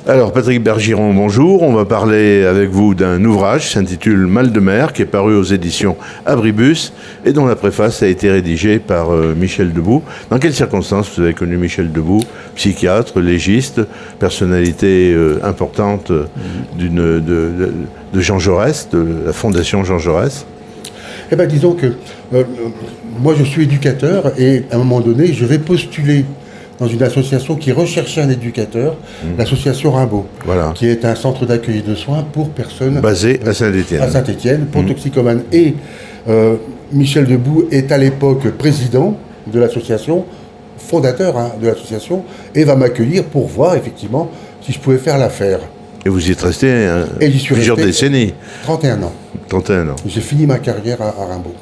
Alors Patrick Bergiron, bonjour. On va parler avec vous d'un ouvrage qui s'intitule Mal de mer, qui est paru aux éditions Abribus et dont la préface a été rédigée par Michel Debout. Dans quelles circonstances vous avez connu Michel Debout, psychiatre, légiste, personnalité importante de Jean Jaurès, de la Fondation Jean Jaurès? Eh bien, disons que moi je suis éducateur et à un moment donné je vais postuler dans une association qui recherchait un éducateur, l'association Rimbaud, Voilà. qui est un centre d'accueil et de soins pour personnes Basé à Saint-Étienne. À Saint-Étienne, pour toxicomanes. Et Michel Debout est à l'époque président de l'association, fondateur de l'association, et va m'accueillir pour voir effectivement si je pouvais faire l'affaire. Et vous y êtes resté Et j'y suis plusieurs resté décennies. 31 ans. 31 ans. J'ai fini ma carrière à Rimbaud.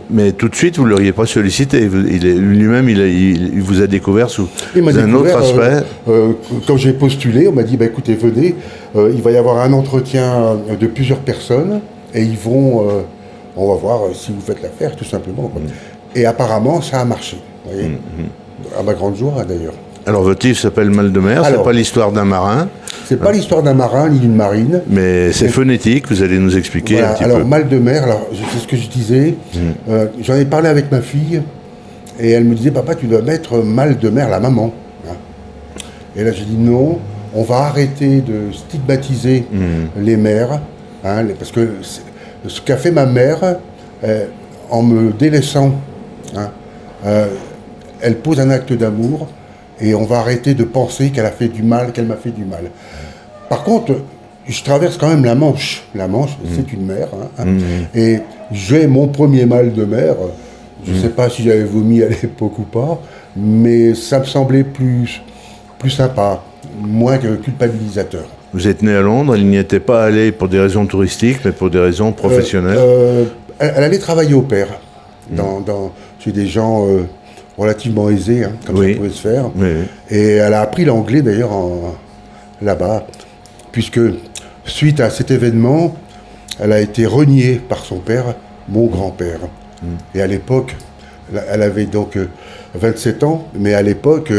Mais tout de suite, vous ne l'auriez pas sollicité. Lui-même, il vous a découvert sous un autre aspect. Quand j'ai postulé, on m'a dit, écoutez, venez, il va y avoir un entretien de plusieurs personnes, et ils vont, on va voir si vous faites l'affaire, tout simplement. Et apparemment, ça a marché. Vous voyez, à ma grande joie, d'ailleurs. Alors, votre livre s'appelle Mal de mer, c'est pas l'histoire d'un marin. C'est pas l'histoire d'un marin ni d'une marine. Mais c'est phonétique, vous allez nous expliquer un petit peu. Alors, Mal de mer, c'est ce que je disais. J'en ai parlé avec ma fille, et elle me disait, papa, tu dois mettre Mal de mer, la maman. Et là, j'ai dit, non, on va arrêter de stigmatiser les mères, parce que ce qu'a fait ma mère, en me délaissant, elle pose un acte d'amour, et on va arrêter de penser qu'elle a fait du mal, qu'elle m'a fait du mal. Par contre, je traverse quand même la Manche. La Manche, c'est une mer. Et j'ai mon premier mal de mer. Je ne sais pas si j'avais vomi à l'époque ou pas, mais ça me semblait plus sympa, moins que culpabilisateur. Vous êtes né à Londres, il n'y était pas allé pour des raisons touristiques, mais pour des raisons professionnelles. Elle allait travailler au pair, chez des gens relativement aisés, comme ça pouvait se faire. Oui. Et elle a appris l'anglais d'ailleurs là-bas, puisque suite à cet événement, elle a été reniée par son père, mon grand-père. Et à l'époque, elle avait donc 27 ans, mais à l'époque,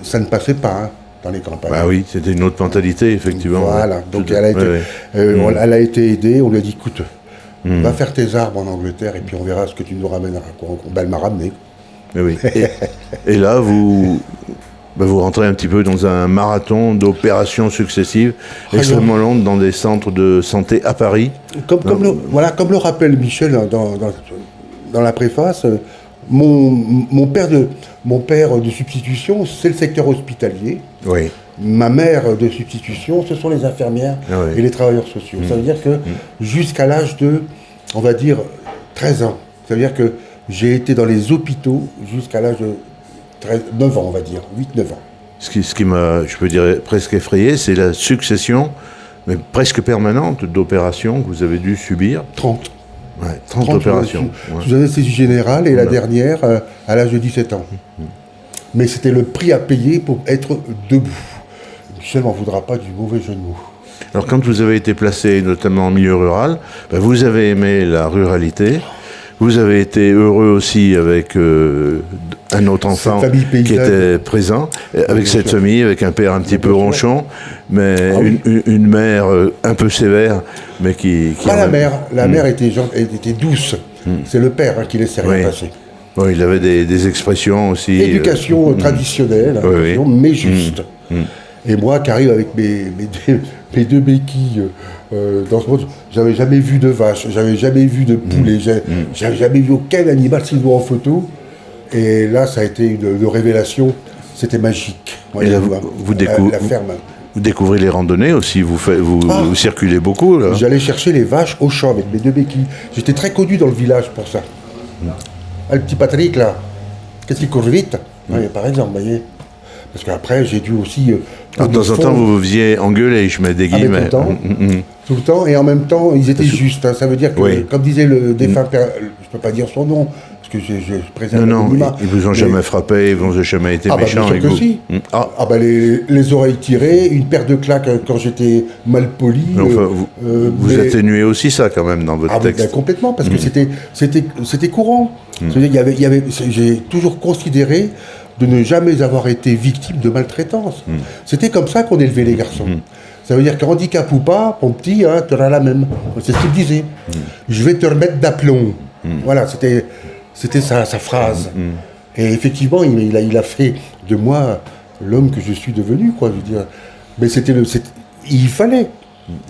ça ne passait pas dans les campagnes. Ah oui, c'était une autre mentalité, effectivement. Voilà, donc elle a été aidée, on lui a dit, écoute, va faire tes arbres en Angleterre et puis on verra ce que tu nous ramèneras. Elle m'a ramené. Oui. Et là, vous rentrez un petit peu dans un marathon d'opérations successives, extrêmement longues, dans des centres de santé à Paris. Comme le rappelle Michel dans la préface, mon père de substitution, c'est le secteur hospitalier. Oui. Ma mère de substitution, ce sont les infirmières et les travailleurs sociaux. Ça veut dire que jusqu'à l'âge de, on va dire, 13 ans, ça veut dire que j'ai été dans les hôpitaux jusqu'à l'âge de 9 ans, on va dire, 8-9 ans. Ce qui m'a, je peux dire, presque effrayé, c'est la succession, mais presque permanente, d'opérations que vous avez dû subir. 30. Ouais, 30 opérations. Sous anesthésie générale et la dernière à l'âge de 17 ans. Mais c'était le prix à payer pour être debout. Michel m'en voudra pas du mauvais jeu de mots. Alors quand vous avez été placé notamment en milieu rural, vous avez aimé la ruralité. Vous avez été heureux aussi avec un autre enfant qui était présent, avec cette famille, avec un père un petit peu ronchon, mais une mère un peu sévère, mais qui la mère était douce. C'est le père qui laissait rien passer. Oui, il avait des expressions aussi. Éducation traditionnelle, mais juste. Et moi qui arrive avec mes deux béquilles dans ce monde, j'avais jamais vu de vache, j'avais jamais vu de poulet, j'avais jamais vu aucun animal s'il voit en photo. Et là, ça a été une révélation, c'était magique. Et là, vous découvrez les randonnées aussi, vous circulez beaucoup là. J'allais chercher les vaches au champ avec mes deux béquilles. J'étais très connu dans le village pour ça. Le petit Patrick là, qu'est-ce qu'il court vite par exemple, vous voyez. Parce qu'après, j'ai dû aussi... de temps en temps, vous vous faisiez engueuler, je mets des guillemets. Tout le temps, et en même temps, ils étaient justes. Ça veut dire que, comme disait le défunt père, je ne peux pas dire son nom, parce que je préserve l'anonymat. Ils vous ont jamais frappé, ils vous ont jamais été méchants avec vous. Si. Les oreilles tirées, une paire de claques quand j'étais mal poli. Vous atténuez aussi ça quand même dans votre texte. Complètement, parce que c'était courant. C'est-à-dire j'ai toujours considéré de ne jamais avoir été victime de maltraitance. C'était comme ça qu'on élevait les garçons. Ça veut dire que handicap ou pas, mon petit, hein, tu auras la même. C'est ce qu'il disait. Je vais te remettre d'aplomb. Voilà, c'était sa phrase. Et effectivement, il a fait de moi l'homme que je suis devenu, quoi. Je veux dire. Mais il fallait.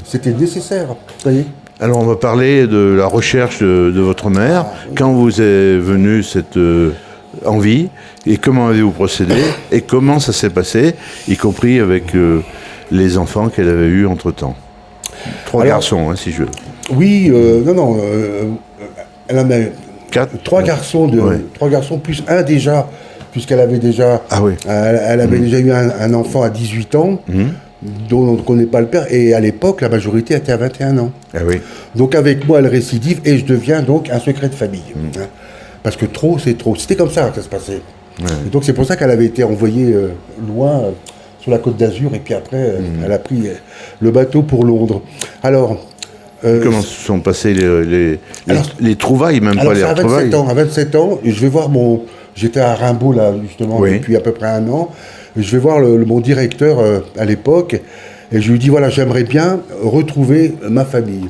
C'était nécessaire. Vous voyez. Alors, on va parler de la recherche de votre mère. Quand vous est venue cette envie, et comment avez-vous procédé, et comment ça s'est passé, y compris avec les enfants qu'elle avait eus entre-temps. 3 garçons, hein, si je veux. Oui, elle en a 4. 3 garçons, 3 garçons plus un déjà, puisqu'elle avait déjà, elle avait déjà eu un enfant à 18 ans, dont on ne connaît pas le père, et à l'époque, la majorité était à 21 ans. Ah oui. Donc avec moi, elle récidive, et je deviens donc un secret de famille. Hein, parce que trop, c'est trop. C'était comme ça que ça se passait. Et donc c'est pour ça qu'elle avait été envoyée loin, sur la Côte d'Azur, et puis après, elle a pris le bateau pour Londres. Alors... comment se sont passées les trouvailles, même pas les retrouvailles? À 27 ans, je vais voir j'étais à Rimbaud, là, justement, depuis à peu près 1 an. Je vais voir mon directeur à l'époque, et je lui dis, voilà, j'aimerais bien retrouver ma famille.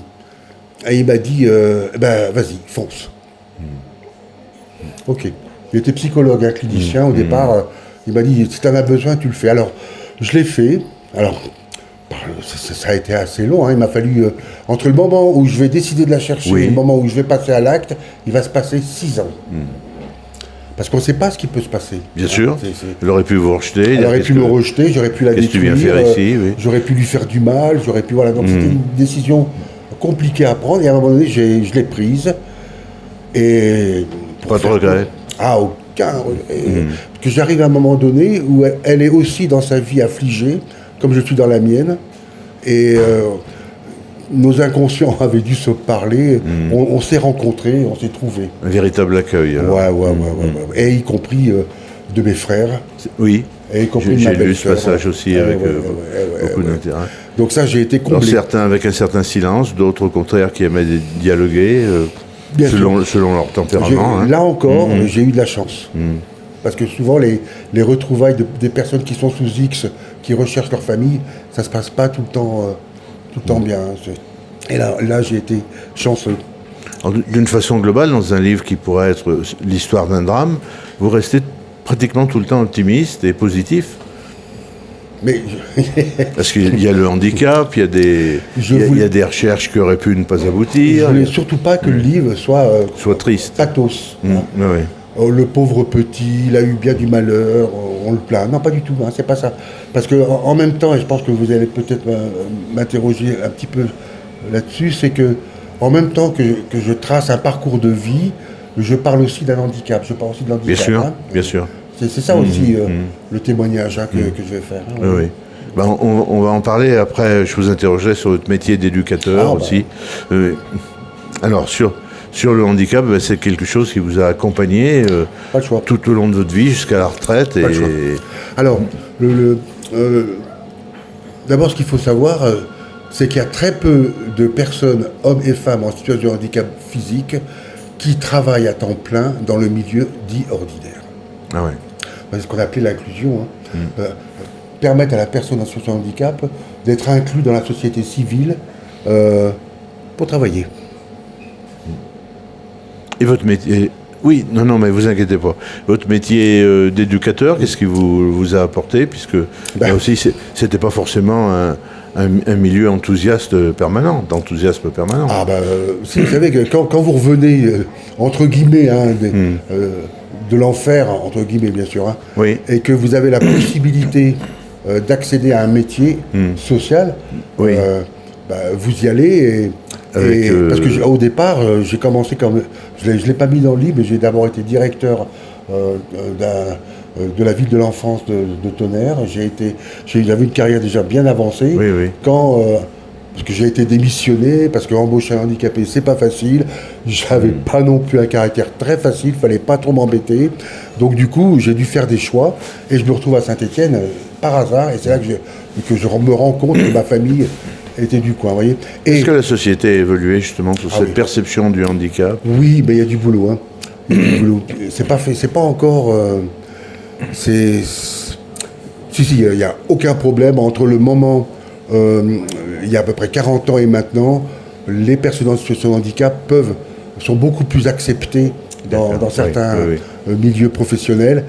Et il m'a dit, vas-y, fonce. Ok. Il était psychologue, clinicien, au départ. Il m'a dit, si tu en as besoin, tu le fais. Alors, je l'ai fait. Alors, ça a été assez long. Hein. Il m'a fallu, entre le moment où je vais décider de la chercher et le moment où je vais passer à l'acte, il va se passer 6 ans. Parce qu'on ne sait pas ce qui peut se passer. Bien sûr. Elle aurait pu vous rejeter. Elle aurait pu me rejeter, j'aurais pu la détruire. Qu'est-ce que tu viens faire ici, j'aurais pu lui faire du mal, j'aurais pu... Voilà, donc c'était une décision compliquée à prendre, et à un moment donné, je l'ai prise. Et... Pas de regret? Ah, aucun regret. Que j'arrive à un moment donné où elle est aussi dans sa vie affligée, comme je suis dans la mienne. Et... nos inconscients avaient dû se parler, on s'est rencontrés, on s'est trouvés. Un véritable accueil. Alors. Ouais. Et y compris de mes frères. Oui, et y compris j'ai lu ce passage aussi avec beaucoup d'intérêt. Donc ça, j'ai été comblé. Alors, certains avec un certain silence, d'autres au contraire qui aimaient dialoguer, selon leur tempérament. Là encore, j'ai eu de la chance. Parce que souvent, les retrouvailles des personnes qui sont sous X, qui recherchent leur famille, ça ne se passe pas tout le temps bien. Et là, j'ai été chanceux. D'une façon globale, dans un livre qui pourrait être l'histoire d'un drame, vous restez pratiquement tout le temps optimiste et positif. Mais parce qu'il y a le handicap, il y a des recherches qui auraient pu ne pas aboutir. Je voulais surtout pas que le livre soit triste. Pathos. Oui. Oh, le pauvre petit, il a eu bien du malheur, on le plaint. Non, pas du tout, c'est pas ça. Parce que en même temps, et je pense que vous allez peut-être m'interroger un petit peu là-dessus, c'est que en même temps que je trace un parcours de vie, je parle aussi d'un handicap. Je parle aussi de l'handicap. Bien sûr, bien sûr. C'est ça aussi le témoignage que je vais faire. Oui. Ben, on va en parler après. Je vous interrogerai sur votre métier d'éducateur aussi. Alors sur le handicap, c'est quelque chose qui vous a accompagné tout au long de votre vie jusqu'à la retraite. Alors, d'abord, ce qu'il faut savoir, c'est qu'il y a très peu de personnes, hommes et femmes en situation de handicap physique, qui travaillent à temps plein dans le milieu dit ordinaire. Ah ouais. C'est ce qu'on appelait l'inclusion. Permettre à la personne en situation de handicap d'être inclus dans la société civile pour travailler. Et votre métier... Oui, non, mais vous inquiétez pas. Votre métier d'éducateur, qu'est-ce qui vous a apporté? Puisque là aussi, c'était pas forcément un milieu d'enthousiasme permanent. Ah si, vous savez que quand vous revenez, entre guillemets, de l'enfer, entre guillemets bien sûr, et que vous avez la possibilité d'accéder à un métier social, vous y allez parce que au départ, j'ai commencé comme... Je ne l'ai pas mis dans le livre, mais j'ai d'abord été directeur de la ville de l'enfance de Tonnerre. J'avais une carrière déjà bien avancée. Parce que j'ai été démissionné, parce qu'embaucher un handicapé, c'est pas facile. J'avais pas non plus un caractère très facile, fallait pas trop m'embêter. Donc du coup, j'ai dû faire des choix, et je me retrouve à Saint-Étienne par hasard, et c'est là que je me rends compte que ma famille était du coin, vous voyez. Est-ce que la société a évolué justement sur cette perception du handicap? Oui, il y a du boulot. Il y a du boulot. C'est pas fait, c'est pas encore... il n'y a aucun problème entre le moment, il y a à peu près 40 ans et maintenant, les personnes en situation de handicap sont beaucoup plus acceptées dans certains milieux professionnels.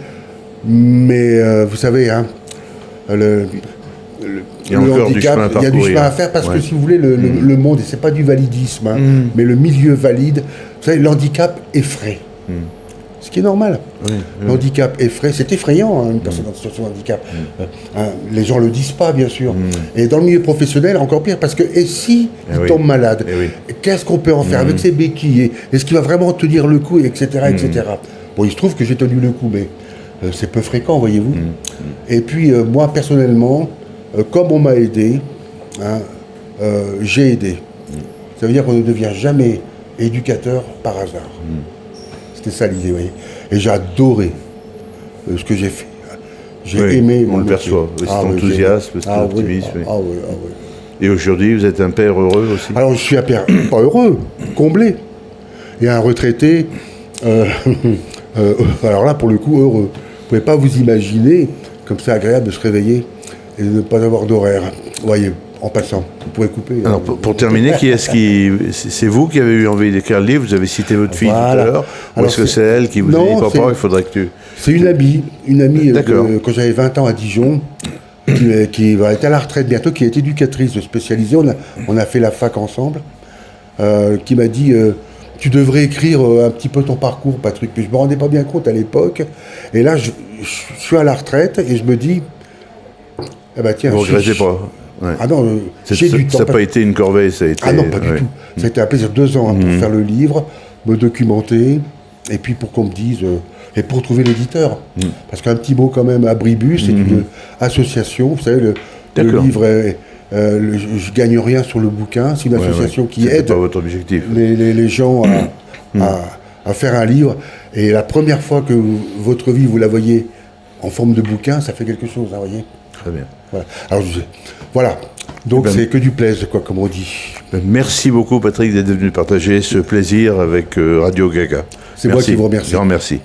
Mais vous savez, hein, le handicap, il y a du chemin à faire parce que si vous voulez, le monde, et c'est pas du validisme, hein, mais le milieu valide, vous savez, l'handicap effraie. Ce qui est normal. L'handicap effraie, c'est effrayant, hein, une personne en situation de handicap. Les gens le disent pas, bien sûr. Et dans le milieu professionnel, encore pire, parce que si il tombe malade, qu'est-ce qu'on peut en faire avec ses béquilles? Est-ce qu'il va vraiment tenir le coup, etc., etc. Bon, il se trouve que j'ai tenu le coup, mais c'est peu fréquent, voyez-vous. Et puis, moi, personnellement, comme on m'a aidé, hein, j'ai aidé. Ça veut dire qu'on ne devient jamais éducateur par hasard. C'était ça l'idée, vous voyez. Et j'ai adoré ce que j'ai fait. J'ai aimé. On le perçoit, cet enthousiasme, cet optimisme. Et aujourd'hui, vous êtes un père heureux aussi? Alors, je suis un père pas heureux, comblé. Et un retraité, alors là, pour le coup, heureux. Vous ne pouvez pas vous imaginer comme c'est agréable de se réveiller et de ne pas avoir d'horaire. Vous voyez, en passant, vous pouvez couper. Alors, pour terminer, c'est vous qui avez eu envie d'écrire le livre? Vous avez cité votre fille tout à l'heure. Ou est-ce que c'est elle qui vous a dit, papa, il faudrait que tu... C'est une amie quand j'avais 20 ans à Dijon, qui va être à la retraite bientôt, qui est éducatrice spécialisée. On a fait la fac ensemble, qui m'a dit... tu devrais écrire un petit peu ton parcours, Patrick. Puis je me rendais pas bien compte à l'époque. Et là, je suis à la retraite et je me dis, eh ben tiens, vous ne regrettez pas? Ah non, j'ai du temps. Ça n'a pas été une corvée, ça a été... Ah non, pas du tout. Ça a été un plaisir, 2 ans pour faire le livre, me documenter, et puis pour qu'on me dise, et pour trouver l'éditeur. Parce qu'un petit mot quand même, Abribus, c'est une association, vous savez, le livre est... je gagne rien sur le bouquin, c'est une association qui aide pas votre objectif. Les gens à faire un livre. Et la première fois que votre vie, vous la voyez en forme de bouquin, ça fait quelque chose, vous voyez. Très bien. Voilà. Alors, voilà. Donc c'est que du plaisir, quoi, comme on dit. Merci beaucoup, Patrick, d'être venu partager ce plaisir avec Radio Gaga. C'est moi qui vous remercie. Grand merci.